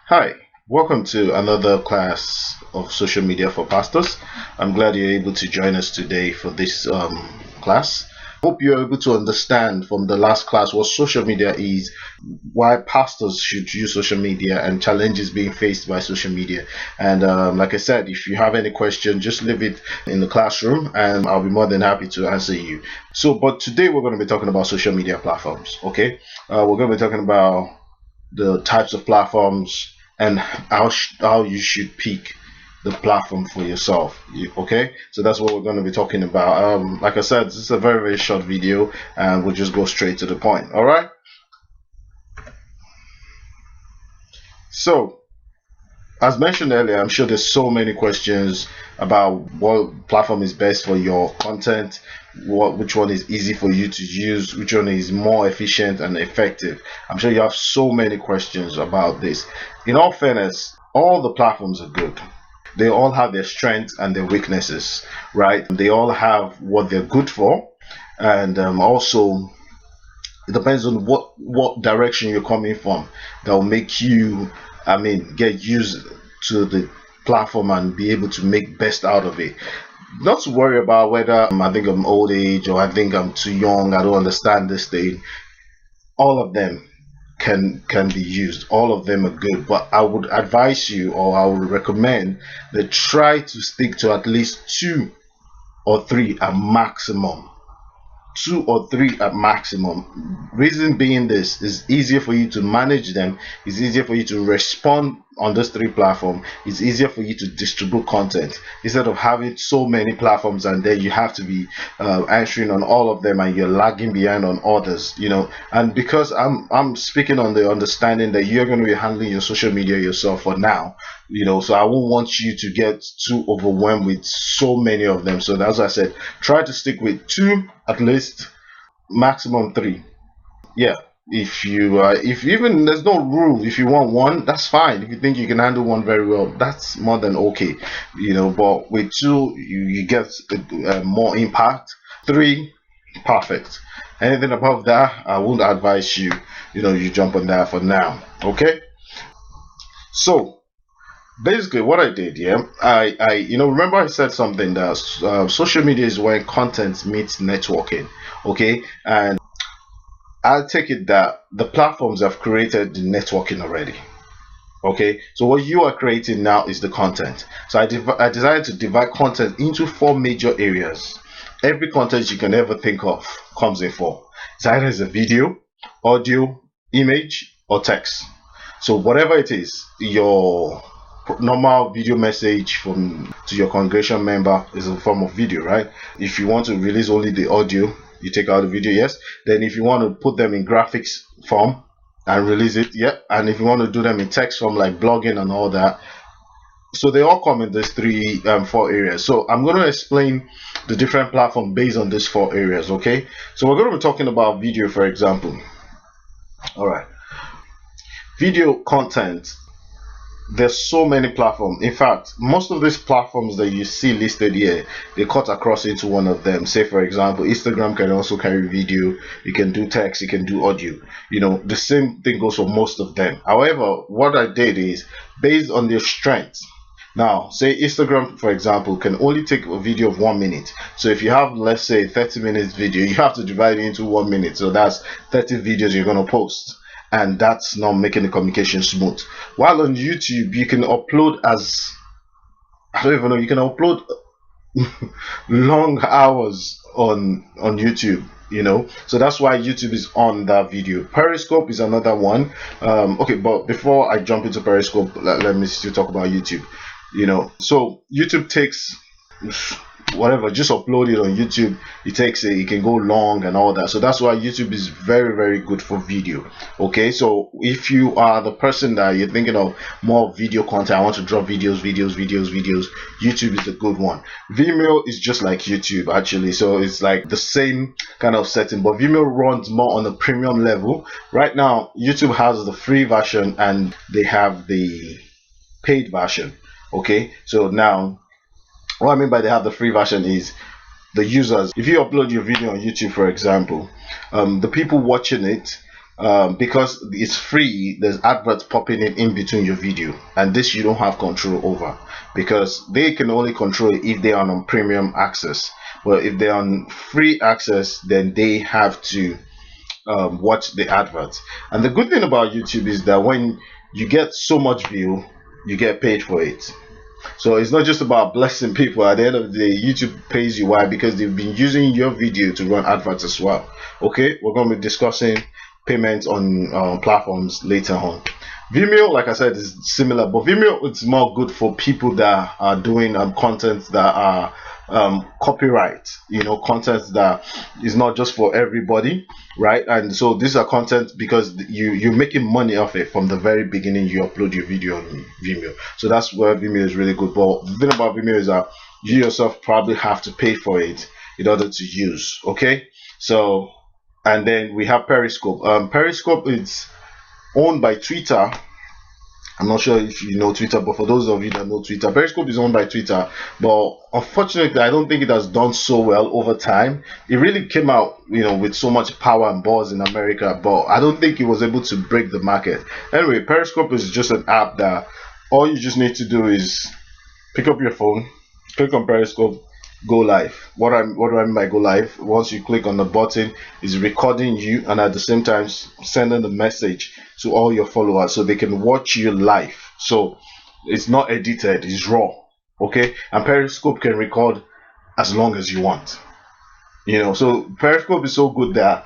Hi, welcome to another class of social media for pastors. I'm glad you're able to join us today for this class. Hope you're able to understand from the last class what social media is, why pastors should use social media, and challenges being faced by social media. And like I said, if you have any question, just leave it in the classroom and I'll be more than happy to answer you. But today we're going to be talking about social media platforms, okay? We're going to be talking about the types of platforms and how you should pick the platform for yourself. Okay, so that's what we're going to be talking about. Like I said, this is a very short video and we'll just go straight to the point. All right, so as mentioned earlier, I'm sure there's so many questions about what platform is best for your content, which one is easy for you to use, which one is more efficient and effective. I'm sure you have so many questions about this. In all fairness, all the platforms are good. They all have their strengths and their weaknesses, right? They all have what they're good for, and also it depends on what direction you're coming from that will make you, get used to the platform and be able to make best out of it. Not to worry about whether I think I'm old age or I think I'm too young, I don't understand this thing. All of them can be used. All of them are good, but I would advise you, or I would recommend, that try to stick to at least two or three at maximum. Two or three at maximum. Reason being, this is easier for you to manage them, it's easier for you to respond on those three platforms, it's easier for you to distribute content instead of having so many platforms and then you have to be answering on all of them and you're lagging behind on others, and because I'm speaking on the understanding that you're going to be handling your social media yourself for now, so I won't want you to get too overwhelmed with so many of them. So that's why I said try to stick with two at least, maximum three. Yeah, if even there's no rule, if you want one, that's fine. If you think you can handle one very well, that's more than okay. But with two, you get more impact. Three, perfect. Anything above that, I would advise you, you jump on that for now. Okay, so basically what I did, yeah, I remember I said something that social media is where content meets networking. Okay, and I take it that the platforms have created the networking already. Okay, so what you are creating now is the content. So I decided to divide content into four major areas. Every content you can ever think of comes in four. It's either a video, audio, image, or text. So whatever it is, your normal video message from to your congregation member is a form of video, right? If you want to release only the audio, you take out the video, yes. Then if you want to put them in graphics form and release it, yeah. And if you want to do them in text form like blogging and all that, so they all come in these four areas. So I'm going to explain the different platform based on these four areas. Okay, so we're going to be talking about video, for example. All right, video content, there's so many platforms. In fact, most of these platforms that you see listed here, they cut across into one of them. Say for example, Instagram can also carry video, you can do text, you can do audio. The same thing goes for most of them. However, what I did is based on their strengths. Now, say Instagram, for example, can only take a video of 1 minute. So if you have, let's say, 30 minutes video, you have to divide it into 1 minute. So that's 30 videos you're going to post. And that's not making the communication smooth. While on YouTube, you can upload I don't even know, you can upload long hours on YouTube. So that's why YouTube is on that video. Periscope is another one. Okay, but before I jump into Periscope, let me still talk about YouTube. So YouTube takes whatever, just upload it on YouTube. It can go long and all that. So that's why YouTube is very good for video. Okay, so if you are the person that you're thinking of more video content, I want to drop videos, YouTube is a good one. Vimeo is just like YouTube actually, so it's like the same kind of setting, but Vimeo runs more on the premium level. Right now YouTube has the free version and they have the paid version. Okay, so now what I mean by they have the free version is the users. If you upload your video on YouTube, for example, the people watching it because it's free, there's adverts popping in between your video, and this you don't have control over, because they can only control it if they are on premium access. Well, if they're on free access, then they have to watch the adverts. And the good thing about YouTube is that when you get so much view, you get paid for it. So it's not just about blessing people. At the end of the day, YouTube pays you. Why? Because they've been using your video to run adverts as well. Okay, we're going to be discussing payments on platforms later on. Vimeo, like I said, is similar, but Vimeo is more good for people that are doing content that are copyright, content that is not just for everybody, right? And so these are content because you're making money off it from the very beginning. You upload your video on Vimeo, so that's where Vimeo is really good. But the thing about Vimeo is that you yourself probably have to pay for it in order to use. Okay, so and then we have Periscope. Periscope is owned by Twitter. I'm not sure if you know Twitter, but for those of you that know Twitter, Periscope is owned by Twitter. But unfortunately, I don't think it has done so well over time. It really came out, with so much power and buzz in America, but I don't think it was able to break the market. Anyway, Periscope is just an app that all you just need to do is pick up your phone, click on Periscope, go live. What do I mean by go live? Once you click on the button, it's recording you and at the same time sending the message to all your followers so they can watch you live. So it's not edited, it's raw. Okay, and Periscope can record as long as you want. So Periscope is so good that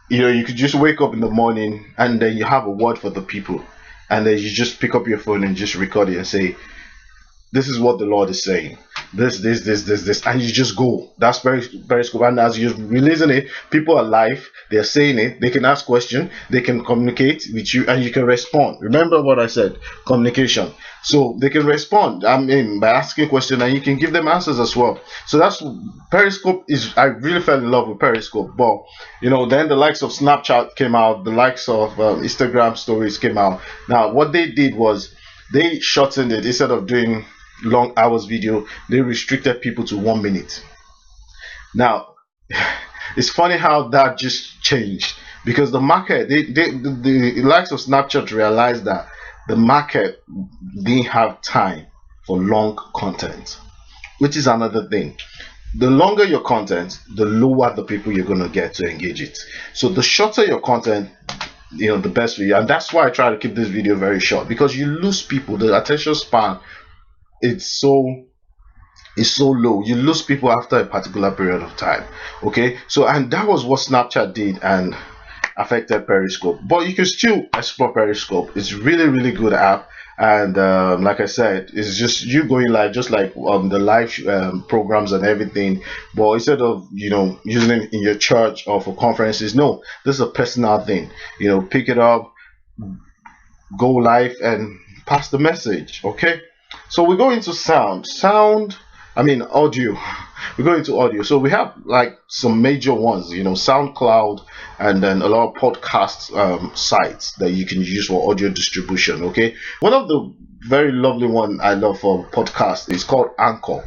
you could just wake up in the morning and then you have a word for the people, and then you just pick up your phone and just record it and say, this is what the Lord is saying. This, and you just go. That's Periscope. And as you're releasing it, people are live. They're saying it. They can ask questions. They can communicate with you, and you can respond. Remember what I said: communication. So they can respond. By asking questions, and you can give them answers as well. So that's Periscope is. I really fell in love with Periscope. But then the likes of Snapchat came out. The likes of Instagram stories came out. Now what they did was they shortened it. Instead of doing long hours video, they restricted people to 1 minute. Now it's funny how that just changed, because the market, the likes of Snapchat realized that the market didn't have time for long content, which is another thing. The longer your content, the lower the people you're going to get to engage it. So the shorter your content, the best for you. And that's why I try to keep this video very short, because you lose people. The attention span, it's so low. You lose people after a particular period of time. Okay, so and that was what Snapchat did and affected Periscope. But you can still explore Periscope. It's really good app. And like I said, it's just you going live, just like the live programs and everything. But instead of using it in your church or for conferences, no, this is a personal thing. Pick it up, go live, and pass the message. Okay, so we go into audio. We go into audio. So we have like some major ones, SoundCloud, and then a lot of podcast sites that you can use for audio distribution. Okay, one of the very lovely one I love for podcast is called Anchor.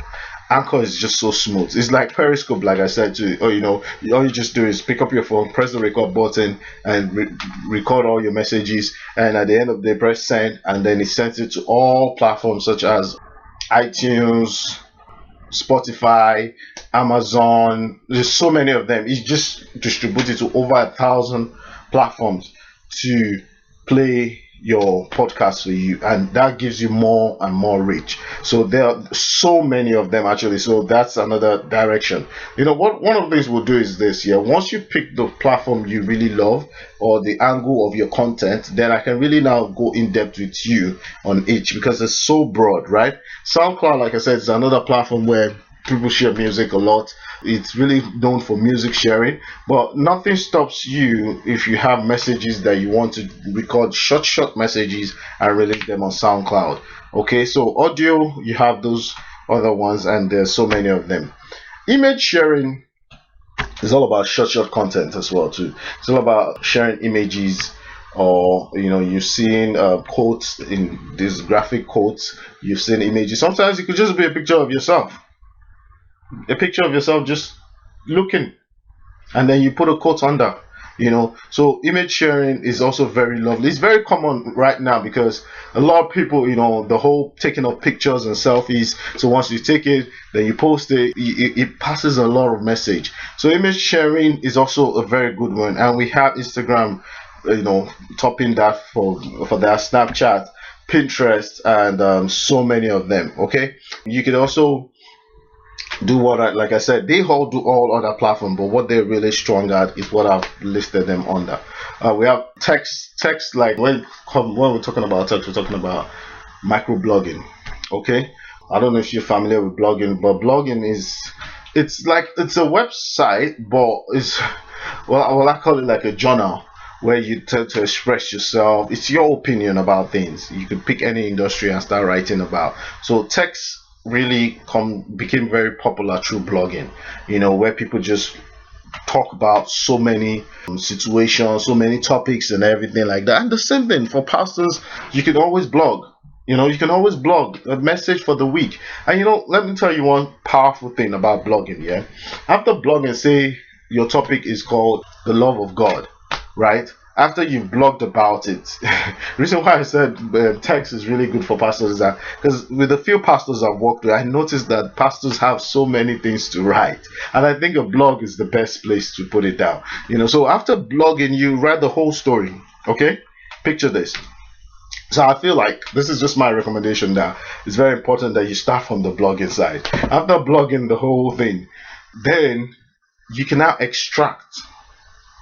Anchor is just so smooth. It's like Periscope, like I said to you. All you just do is pick up your phone, press the record button, and record all your messages. And at the end of the day, press send, and then it sends it to all platforms such as iTunes, Spotify, Amazon. There's so many of them. It's just distributed to over 1,000 platforms to play your podcast for you, and that gives you more and more reach. So there are so many of them actually. So that's another direction. What one of the things we'll do is this. Once you pick the platform you really love or the angle of your content, then I can really now go in depth with you on each, because it's so broad, right? SoundCloud, like I said, is another platform where people share music a lot. It's really known for music sharing, but nothing stops you if you have messages that you want to record, short messages, and release them on SoundCloud. Okay, so audio, you have those other ones, and there's so many of them. Image sharing is all about short content as well too. It's all about sharing images, or you're seeing quotes in these graphic quotes. You've seen images. Sometimes it could just be a picture of yourself. A picture of yourself just looking, and then you put a quote under, So image sharing is also very lovely. It's very common right now because a lot of people, the whole taking of pictures and selfies. So once you take it, then you post it, it passes a lot of message. So image sharing is also a very good one, and we have Instagram, topping that for their Snapchat, Pinterest, and so many of them. Okay, you can also do like I said, they all do all other platforms, but what they're really strong at is what I've listed them under. We have text, like when we're talking about text, we're talking about microblogging. Okay, I don't know if you're familiar with blogging, but blogging it's a website, but it's well, I call it like a journal where you tend to express yourself. It's your opinion about things. You could pick any industry and start writing about. So text really became very popular through blogging, where people just talk about so many situations, so many topics and everything like that. And the same thing for pastors, you can always blog. You can always blog a message for the week. And let me tell you one powerful thing about blogging. Yeah, after blogging, say your topic is called the love of God, right? After you've blogged about it, the reason why I said text is really good for pastors is that because with the few pastors I've worked with, I noticed that pastors have so many things to write, and I think a blog is the best place to put it down. So after blogging, you write the whole story. Okay, picture this. So I feel like this is just my recommendation that it's very important that you start from the blogging side. After blogging the whole thing, then you can now extract.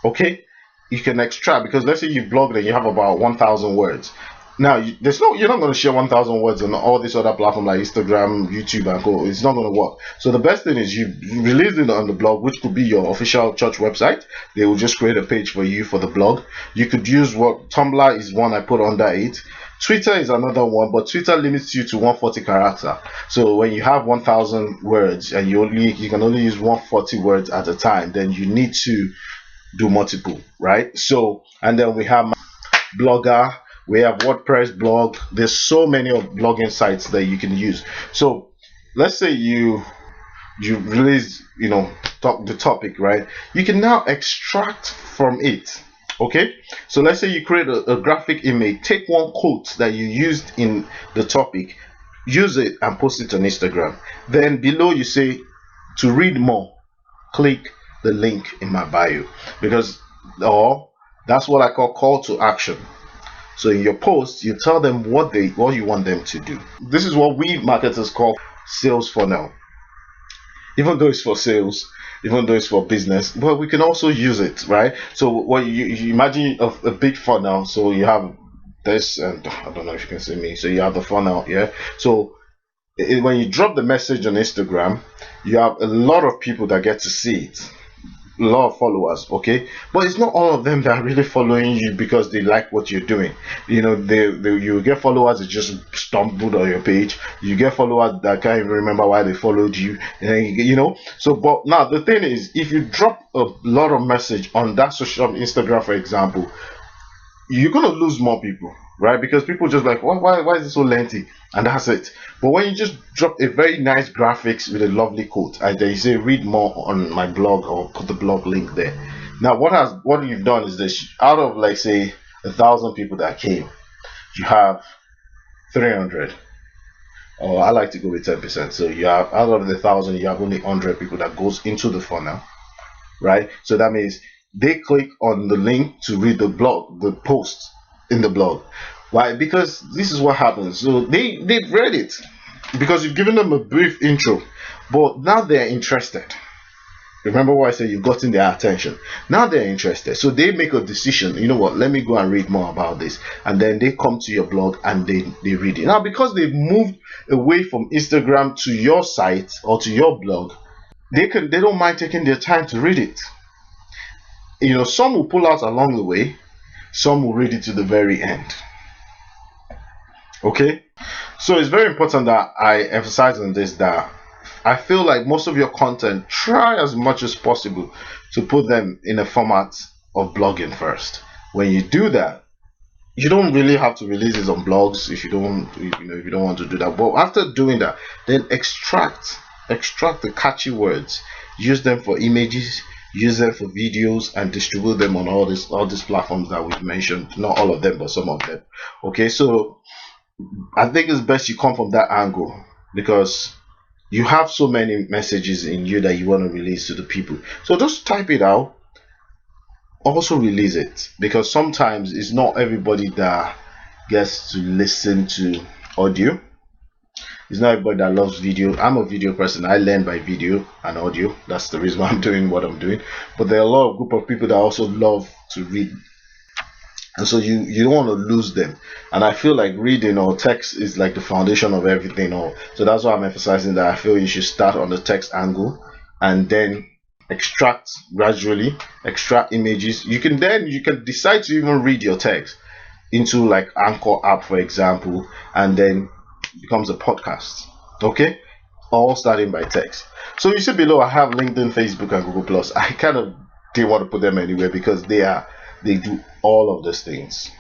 Okay, you can extract, because let's say you blog and you have about 1,000 words. Now you're not going to share 1,000 words on all these other platforms like Instagram, YouTube, and co. It's not going to work. So the best thing is you release it on the blog, which could be your official church website. They will just create a page for you for the blog. You could use Tumblr is one I put under it. Twitter is another one, but Twitter limits you to 140 character. So when you have 1,000 words and you can only use 140 words at a time, then you need to do multiple, right? So, and then we have Blogger, we have WordPress blog. There's so many of blogging sites that you can use. So let's say you release the topic, right? You can now extract from it. Okay, so let's say you create a graphic image, take one quote that you used in the topic, use it and post it on Instagram. Then below you say, to read more, click the link in my bio, or that's what I call to action. So in your post, you tell them what you want them to do. This is what we marketers call sales funnel. Even though it's for sales, even though it's for business, but we can also use it, right? So what you imagine a big funnel. So you have this, and I don't know if you can see me. So you have the funnel, yeah. So when you drop the message on Instagram, you have a lot of people that get to see it. A lot of followers, okay, but it's not all of them that are really following you because they like what you're doing. You get followers that just stumbled on your page. You get followers that can't even remember why they followed you, so but now the thing is, if you drop a lot of message on that social Instagram, for example, you're gonna lose more people, right? Because people just like, why is it so lengthy? And that's it. But when you just drop a very nice graphics with a lovely quote, and then you say read more on my blog, or put the blog link there. Now what you've done is this: out of, like, say 1,000 people that came, you have 300, or I like to go with 10%. So you have, out of the 1,000, you have only 100 people that goes into the funnel, right? So that means they click on the link to read the post in the blog. Why? Because this is what happens. So they've read it because you've given them a brief intro, but now they're interested. Remember what I said, you've gotten their attention. Now they're interested, so they make a decision. You know what, let me go and read more about this, and then they come to your blog and they read it. Now, because they've moved away from Instagram to your site or to your blog, they don't mind taking their time to read it. Some will pull out along the way, some will read it to the very end. Okay, so it's very important that I emphasize on this, that I feel like most of your content, try as much as possible to put them in a format of blogging first. When you do that, you don't really have to release it on blogs if you don't want to do that. But after doing that, then extract the catchy words, use them for images, use them for videos, and distribute them on all these platforms that we've mentioned. Not all of them, but some of them. Okay, so I think it's best you come from that angle, because you have so many messages in you that you want to release to the people. So just type it out, also release it, because sometimes it's not everybody that gets to listen to audio. It's not everybody that loves video. I'm a video person. I learn by video and audio. That's the reason why I'm doing what I'm doing. But there are a lot of group of people that also love to read, and so you don't want to lose them. And I feel like reading or text is like the foundation of everything. Or so that's why I'm emphasizing that I feel you should start on the text angle, and then extract gradually, extract images. You can decide to even read your text into like Anchor app, for example, and then it becomes a podcast. Okay, all starting by text. So you see below, I have LinkedIn, Facebook, and Google Plus. I kind of didn't want to put them anywhere because they do all of these things.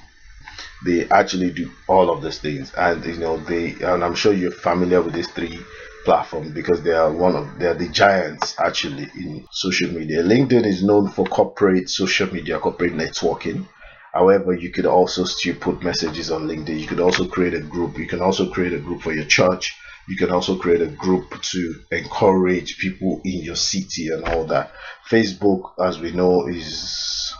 They actually do all of these things, and and I'm sure you're familiar with these three platforms because they are the giants actually in social media. LinkedIn is known for corporate social media, corporate networking. However, you could also still put messages on LinkedIn. You could also create a group. You can also create a group for your church. You can also create a group to encourage people in your city and all that. Facebook, as we know, is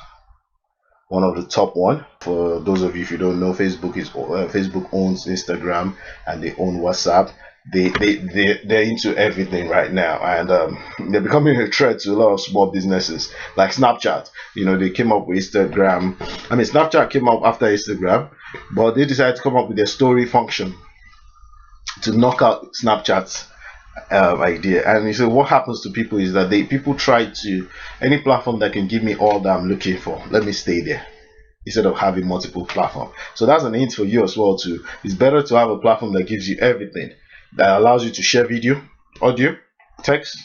one of the top one. For those of you if you don't know, Facebook owns Instagram and they own WhatsApp. They're into everything right now, and they're becoming a threat to a lot of small businesses like Snapchat. They came up with Instagram. I mean, Snapchat came up after Instagram, but they decided to come up with their story function to knock out Snapchat's idea. And you say what happens to people is that people try to, any platform that can give me all that I'm looking for, let me stay there, instead of having multiple platforms. So that's an hint for you as well too. It's better to have a platform that gives you everything, that allows you to share video, audio, text,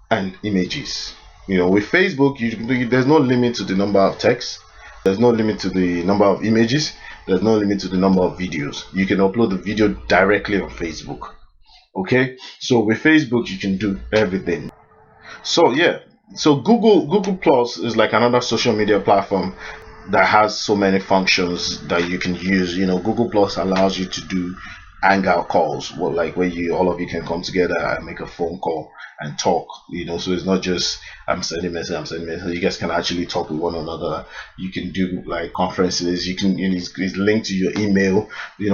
and images. With Facebook, there's no limit to the number of texts, there's no limit to the number of images, there's no limit to the number of videos. You can upload the video directly on Facebook. Okay, so with Facebook you can do everything. So yeah, so Google Plus is like another social media platform that has so many functions that you can use. Google Plus allows you to do hangout calls, where all of you can come together and make a phone call and talk. So it's not just I'm sending message. You guys can actually talk with one another. You can do like conferences. You can it's linked to your email.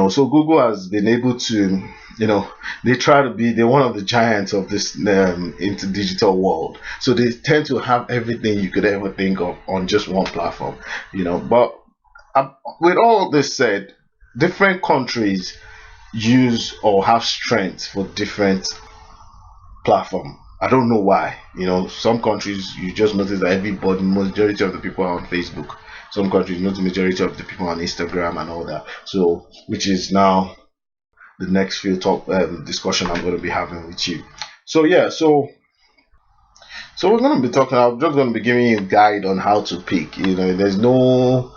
So Google has been able to, they're one of the giants of this into digital world. So they tend to have everything you could ever think of on just one platform. But with all this said, different countries use or have strength for different platform. I don't know why. Some countries you just notice that majority of the people are on Facebook. Some countries, not the majority of the people are on Instagram and all that. So, which is now the next few talk discussion I'm going to be having with you. So yeah, so we're going to be talking. I'm just going to be giving you a guide on how to pick. There's no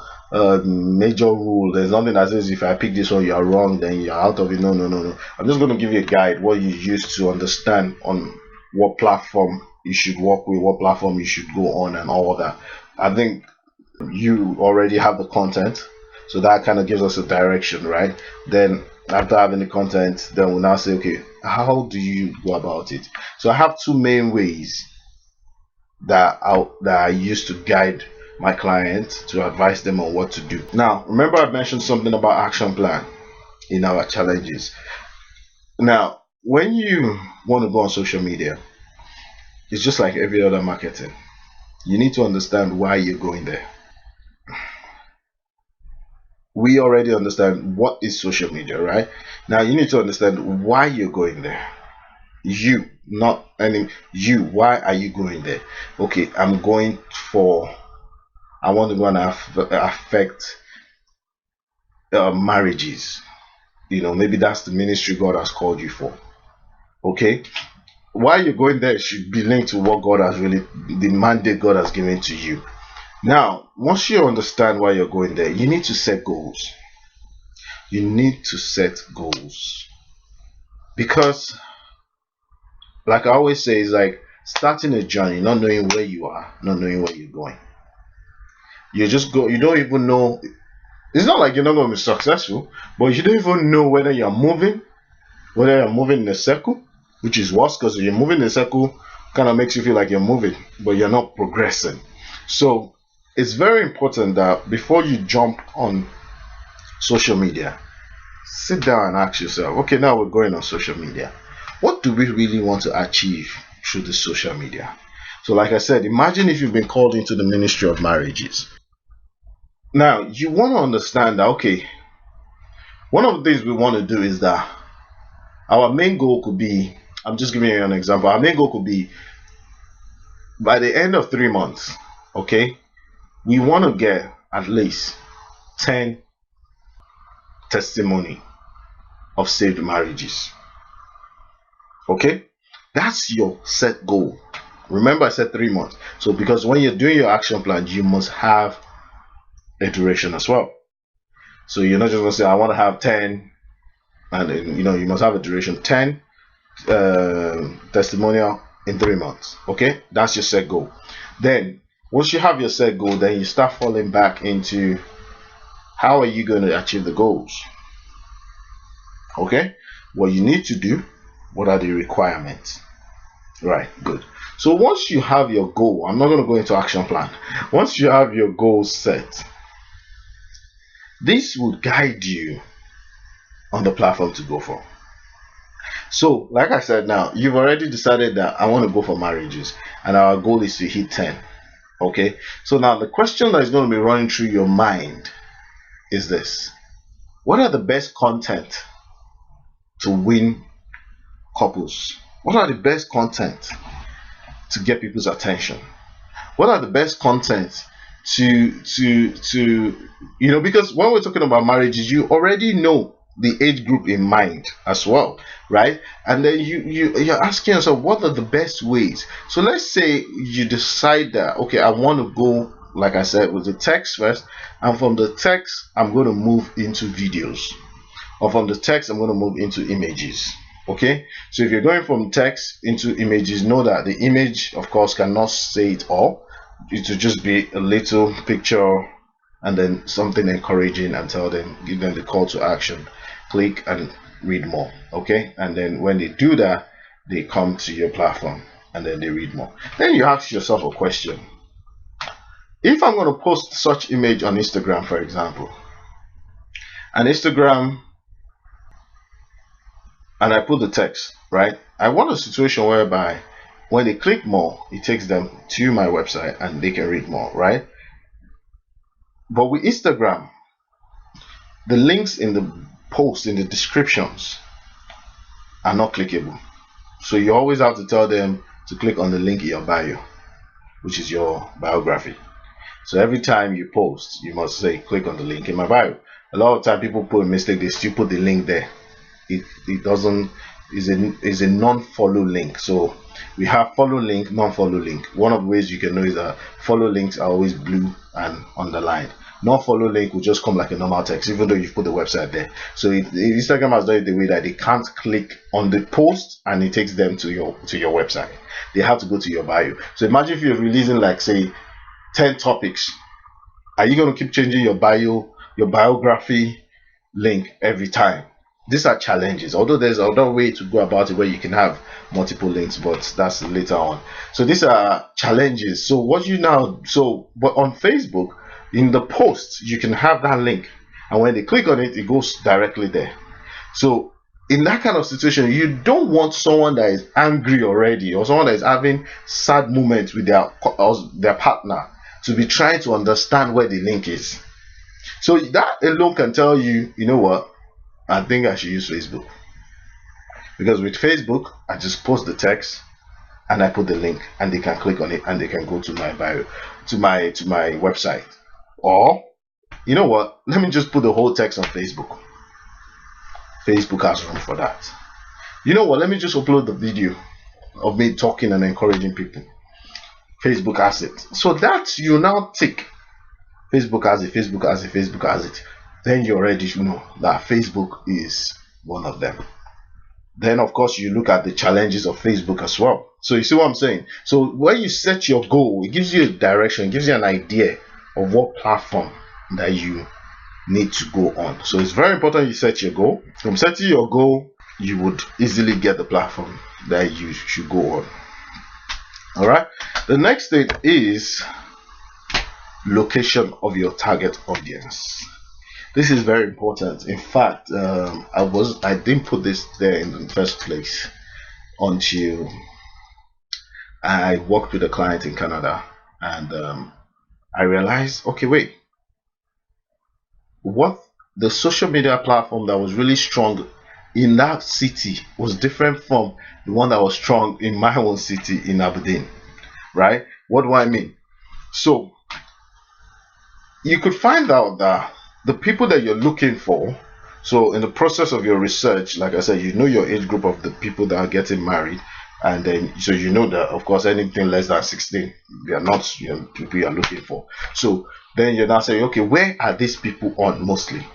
major rule. There's nothing that says if I pick this one you are wrong, then you're out of it. No. I'm just going to give you a guide what you use to understand on what platform you should work with, what platform you should go on, and all of that. I think you already have the content, so that kind of gives us a direction, right? Then after having the content, then we'll now say, okay, how do you go about it? So I have two main ways that I use to guide my clients, to advise them on what to do. Now, remember I mentioned something about action plan in our challenges. Now, when you want to go on social media, it's just like every other marketing. You need to understand why you're going there. We already understand what is social media, right? Now you need to understand why you're going there. You, not any you. Why are you going there? Okay, I want to go and affect marriages. Maybe that's the ministry God has called you for. Okay, why you're going there should be linked to what God has the mandate God has given to you. Now, once you understand why you're going there, you need to set goals. You need to set goals, because like I always say, it's like starting a journey, not knowing where you are, not knowing where you're going. You just go, you don't even know. It's not like you're not going to be successful, but you don't even know whether you're moving in a circle, which is worse, because you're moving in a circle kind of makes you feel like you're moving, but you're not progressing. So it's very important that before you jump on social media, sit down and ask yourself, okay, now we're going on social media. What do we really want to achieve through the social media? So like I said, imagine if you've been called into the ministry of marriages. Now, you want to understand that, okay, one of the things we want to do is that our main goal could be, I'm just giving you an example, our main goal could be by the end of 3 months, okay, we want to get at least 10 testimony of saved marriages. Okay, that's your set goal. Remember, I said 3 months. So because when you're doing your action plan, you must have a duration as well. So you're not just gonna say I want to have 10, and then, you must have a duration. 10 testimonial in 3 months. Okay, that's your set goal. Then once you have your set goal, then you start falling back into how are you going to achieve the goals. Okay, what you need to do, what are the requirements? Right, good. So once you have your goal, I'm not going to go into action plan. Once you have your goal set, this will guide you on the platform to go for. So like I said, now you've already decided that I want to go for marriages and our goal is to hit 10. Okay, so now the question that is going to be running through your mind is this: what are the best content to win couples? What are the best content to get people's attention? What are the best content to because when we're talking about marriages, you already know the age group in mind as well, right? And then you're asking yourself, what are the best ways? So let's say you decide that, okay, I want to go, like I said, with the text first, and from the text I'm going to move into videos, or from the text I'm going to move into images. Okay, so if you're going from text into images, know that the image of course cannot say it all. It will just be a little picture and then something encouraging, and give them the call to action, click and read more. Okay, and then when they do that, they come to your platform and then they read more. Then you ask yourself a question: if I'm going to post such image on Instagram, for example, and I put the text, right? I want a situation whereby when they click more, it takes them to my website and they can read more, right? But with Instagram, the links in the post, in the descriptions, are not clickable. So you always have to tell them to click on the link in your bio, which is your biography. So every time you post, you must say, click on the link in my bio. A lot of time people put a mistake, they still put the link there. It doesn't, is a non-follow link. So we have follow link, non-follow link. One of the ways you can know is that follow links are always blue and underlined. Non-follow link will just come like a normal text, even though you've put the website there. So Instagram has done it the way that they can't click on the post and it takes them to your website. They have to go to your bio. So imagine if you're releasing, like, say, 10 topics. Are you going to keep changing your biography link every time? These are challenges, although there's another way to go about it where you can have multiple links, but that's later on. So these are challenges. So but on Facebook, in the post, you can have that link, and when they click on it, it goes directly there. So in that kind of situation, you don't want someone that is angry already, or someone that is having sad moments with their partner, to be trying to understand where the link is. So that alone can tell you, you know what, I think I should use Facebook. Because with Facebook, I just post the text and I put the link, and they can click on it and they can go to my bio, to my website. Or, you know what, let me just put the whole text on Facebook. Facebook has room for that. You know what, let me just upload the video of me talking and encouraging people. Facebook has it. So that you now tick, Facebook has it, Facebook has it, Facebook has it. Then you already know that Facebook is one of them. Then of course you look at the challenges of Facebook as well. So you see what I'm saying? So when you set your goal, it gives you a direction, it gives you an idea of what platform that you need to go on. So it's very important you set your goal. From setting your goal, you would easily get the platform that you should go on. All right. The next thing is location of your target audience. This is very important. In fact, I didn't put this there in the first place until I worked with a client in Canada, and I realized, okay, wait, what the social media platform that was really strong in that city was different from the one that was strong in my own city in Aberdeen, right? What do I mean? So you could find out that the people that you're looking for, so in the process of your research, like I said, you know your age group of the people that are getting married, and then so you know that of course anything less than 16 they are not people you are looking for. So then you're now saying, okay, where are these people on mostly?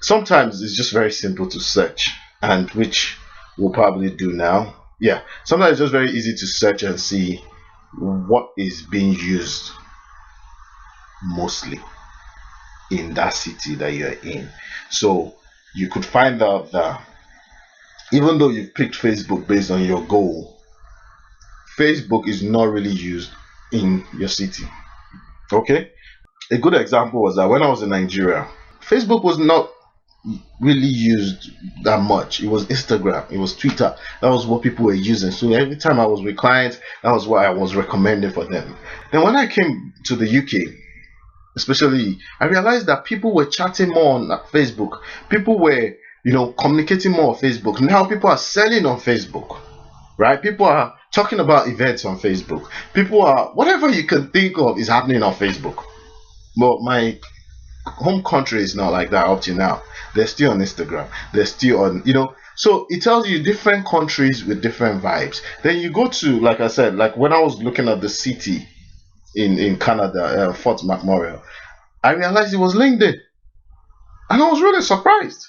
Sometimes it's just very simple to search, and which we'll probably do now. Yeah, sometimes it's just very easy to search and see what is being used mostly in that city that you're in. So you could find out that even though you've picked Facebook based on your goal, Facebook is not really used in your city. Okay, a good example was that when I was in Nigeria, Facebook was not really used that much. It was Instagram, it was Twitter. That was what people were using. So every time I was with clients, that was what I was recommending for them. Then when I came to the UK, especially, I realized that people were chatting more on Facebook. People were, communicating more on Facebook. Now people are selling on Facebook, right? People are talking about events on Facebook. People are, whatever you can think of is happening on Facebook. But my home country is not like that up to now. They're still on Instagram. They're still on, so it tells you different countries with different vibes. Then you go to, like I said, like when I was looking at the city in Canada, Fort McMurray, I realized it was LinkedIn, and I was really surprised.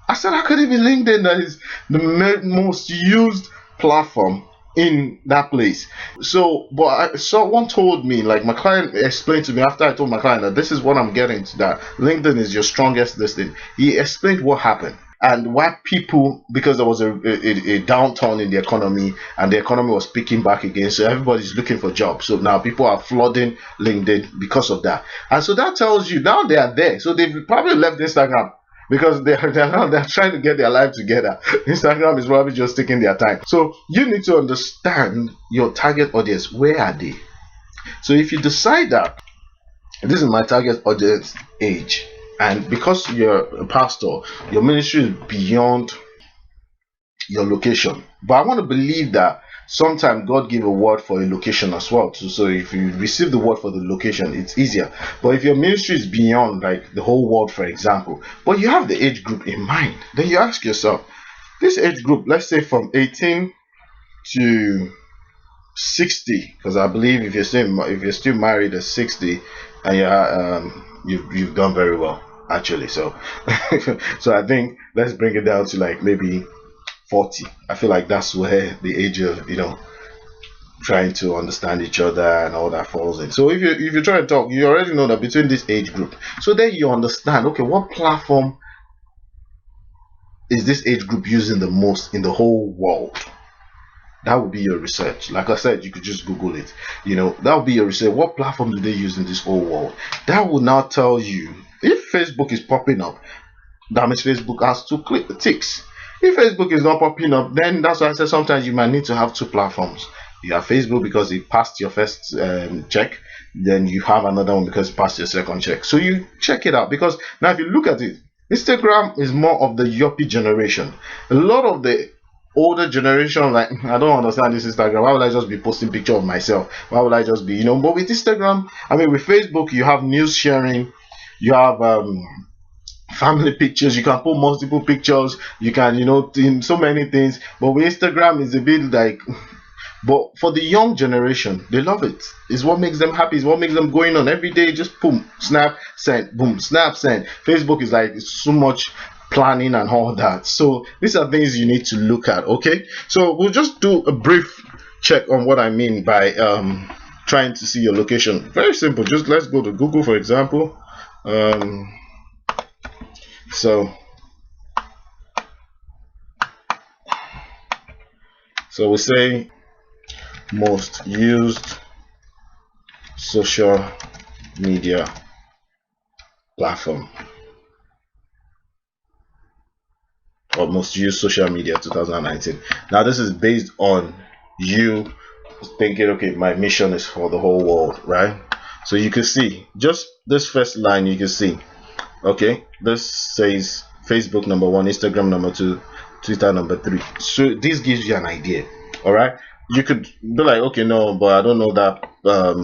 I said, how could it be LinkedIn that is the most used platform in that place? So, but someone told me, like my client explained to me after I told my client that this is what I'm getting to, that LinkedIn is your strongest listing. He explained what happened and why people, because there was a downturn in the economy and the economy was picking back again, so everybody's looking for jobs. So now people are flooding LinkedIn because of that. And so that tells you now they are there. So they've probably left Instagram because they're trying to get their life together. Instagram is probably just taking their time. So you need to understand your target audience. Where are they? So if you decide that this is my target audience age, and because you're a pastor, your ministry is beyond your location. But I want to believe that sometimes God give a word for a location as well too. So if you receive the word for the location, it's easier. But if your ministry is beyond like the whole world, for example, but you have the age group in mind, then you ask yourself, this age group, let's say from 18 to 60, because I believe if you're still married at 60, and you've done very well actually. So so I think let's bring it down to like maybe 40. I feel like that's where the age of trying to understand each other and all that falls in. So if you try to talk, you already know that between this age group, so then you understand, okay, what platform is this age group using the most in the whole world? That would be your research. Like I said, you could just Google it. That would be your research. What platform do they use in this whole world? That will now tell you if Facebook is popping up. That means Facebook has to click the ticks. If Facebook is not popping up, then that's why I said sometimes you might need to have two platforms. You have Facebook because it passed your first check. Then you have another one because it passed your second check. So you check it out, because now if you look at it, Instagram is more of the yuppie generation. A lot of the older generation, like, I don't understand this Instagram. Why would I just be posting picture of myself? Why would I just be, but with Instagram, with Facebook, you have news sharing, you have family pictures, you can put multiple pictures, you can, in so many things. But with Instagram, it's a bit like, but for the young generation, they love it. It's what makes them happy. It's what makes them going on every day. Just boom, snap, send, boom, snap, send. Facebook is like, it's so much planning and all that. So these are things you need to look at. Okay, so we'll just do a brief check on what I mean by trying to see your location. Very simple. Just let's go to Google, for example. So we say most used social media platform, or most used social media 2019. Now this is based on you thinking, okay, my mission is for the whole world, right? So you can see just this first line, you can see, okay, this says Facebook number 1, Instagram number 2, Twitter number 3. So this gives you an idea. All right, you could be like, okay, no, but I don't know that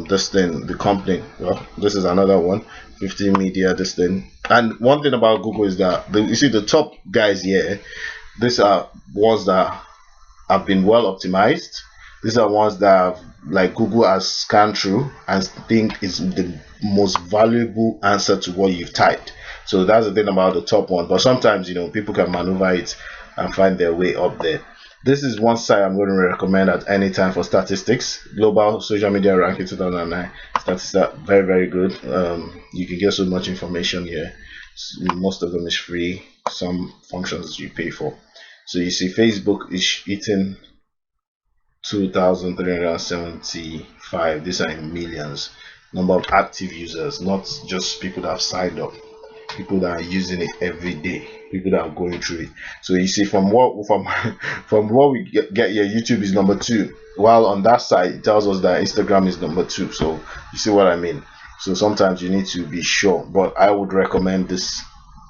this thing, the company. Well, this is another one, 50 media, this thing. And one thing about Google is that you see the top guys here, these are ones that have been well optimized. These are ones that have, like, Google has scanned through and think is the most valuable answer to what you've typed. So that's the thing about the top one. But sometimes, you know, people can maneuver it and find their way up there. This is one site I'm going to recommend at any time for statistics. Global Social Media Ranking 2009. Statistics, very, very good. You can get so much information here. Most of them is free. Some functions you pay for. So you see Facebook is hitting 2,375. These are in millions. Number of active users, not just people that have signed up. People that are using it every day, people that are going through it. So you see, from what we get here, YouTube is number 2, while on that side it tells us that Instagram is number 2. So you see what I mean? So sometimes you need to be sure, but I would recommend this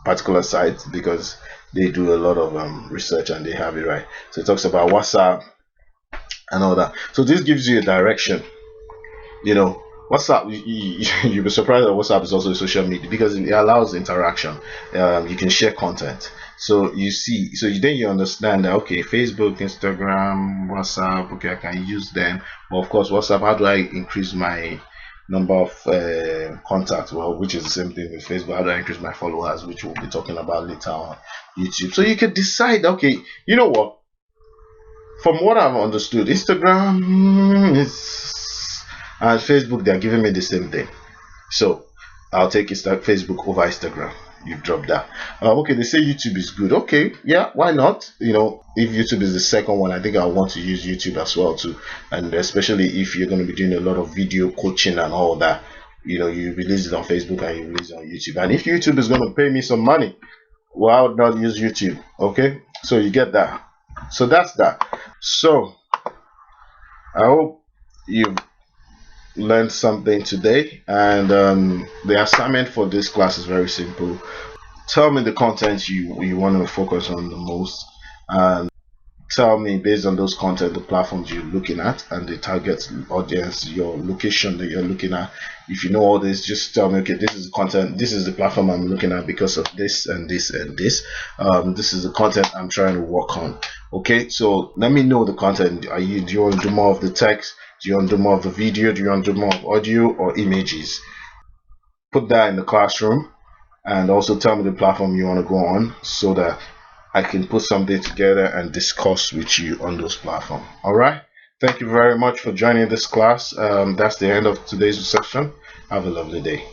particular site because they do a lot of research and they have it right. So it talks about WhatsApp and all that. So this gives you a direction. You know, WhatsApp, you'll be surprised that WhatsApp is also a social media because it allows interaction. You can share content. So you see, so then you understand that, okay, Facebook, Instagram, WhatsApp, okay, I can use them. But of course, WhatsApp, how do I increase my number of contacts? Well, which is the same thing with Facebook. How do I increase my followers, which we'll be talking about later on YouTube. So you can decide, okay, you know what? From what I've understood, Instagram is and Facebook, they're giving me the same thing, so I'll take Facebook over Instagram. You've dropped that. Okay, they say YouTube is good. Okay, yeah, why not? You know, if YouTube is the second one, I think I want to use YouTube as well too, and especially if you're going to be doing a lot of video coaching and all that. You know, you release it on Facebook and you release it on YouTube, and if YouTube is going to pay me some money, well, I would not use YouTube. Okay, so you get that. So that's that. So I hope you've learned something today, and the assignment for this class is very simple. Tell me the content you want to focus on the most, and tell me, based on those content, the platforms you're looking at and the target audience, your location that you're looking at. If you know all this, just tell me, okay, this is the content, this is the platform I'm looking at because of this and this and this. This is the content I'm trying to work on. Okay, so let me know the content. Do you want to do more of the text? Do you want to do more of the video? Do you want to do more of audio or images? Put that in the classroom, and also tell me the platform you want to go on so that I can put something together and discuss with you on those platforms. All right. Thank you very much for joining this class. That's the end of today's session. Have a lovely day.